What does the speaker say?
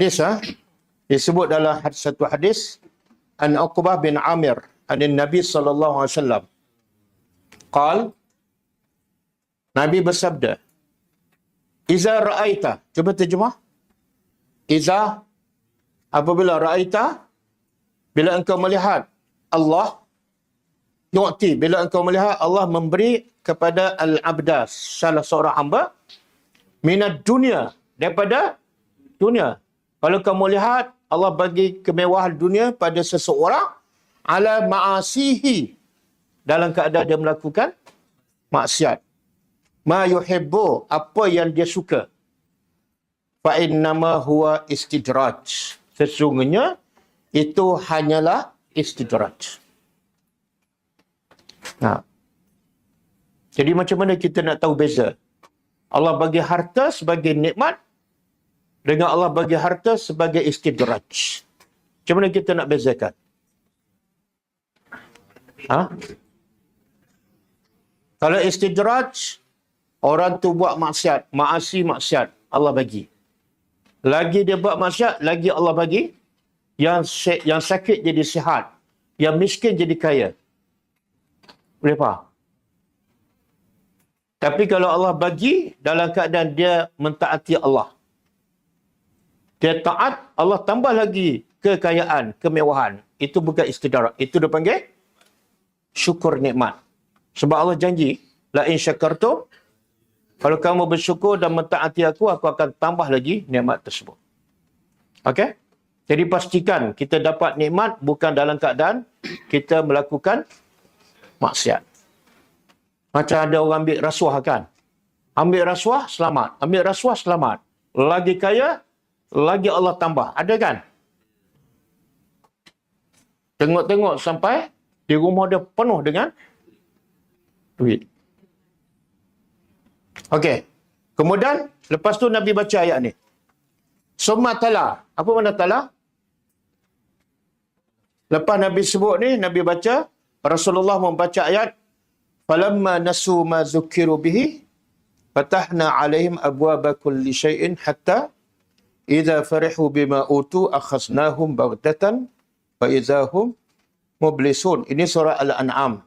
Hadis disebut dalam satu hadis an Uqbah bin Amir an Nabi sallallahu alaihi wasallam qal, Nabi bersabda, iza ra'aita, cuba terjemah. Iza, apabila ra'aita, bila engkau melihat Allah yu'ti, bila engkau melihat Allah memberi kepada al-abda, salah seorang hamba, minat dunia, daripada dunia. Kalau kamu lihat Allah bagi kemewahan dunia pada seseorang, ala ma'asihi, dalam keadaan dia melakukan maksiat. Ma yuhibbu, apa yang dia suka. Fa innama huwa istidraj. Sesungguhnya itu hanyalah istidraj. Nah. Jadi macam mana kita nak tahu beza? Allah bagi harta sebagai nikmat dengan Allah bagi harta sebagai istidraj. Macam mana kita nak bezakan? Kalau istidraj, orang tu buat maksiat, maksiat, Allah bagi. Lagi dia buat maksiat, lagi Allah bagi. Yang sakit jadi sihat, yang miskin jadi kaya. Boleh faham? Tapi kalau Allah bagi dalam keadaan dia mentaati Allah, dia taat, Allah tambah lagi kekayaan, kemewahan. Itu bukan istidraj. Itu dia panggil syukur nikmat. Sebab Allah janji, la in syakartum, kalau kamu bersyukur dan mentaati aku akan tambah lagi nikmat tersebut. Okey? Jadi pastikan kita dapat nikmat bukan dalam keadaan kita melakukan maksiat. Macam ada orang ambil rasuah kan? Ambil rasuah, selamat. Ambil rasuah, selamat. Lagi kaya, lagi Allah tambah. Ada kan? Tengok-tengok sampai di rumah dia penuh dengan duit. Okey. Kemudian, lepas tu Nabi baca ayat ni. Summa tala. Apa makna tala? Lepas Nabi sebut ni, Nabi baca, Rasulullah membaca ayat, falamma nasu ma zukiru bihi, fatahna alaihim abwaba kulli syai'in hatta idza farihu bima utu akhaznahum baghtatan fa idza hum mublisun. Ini surah Al-An'am.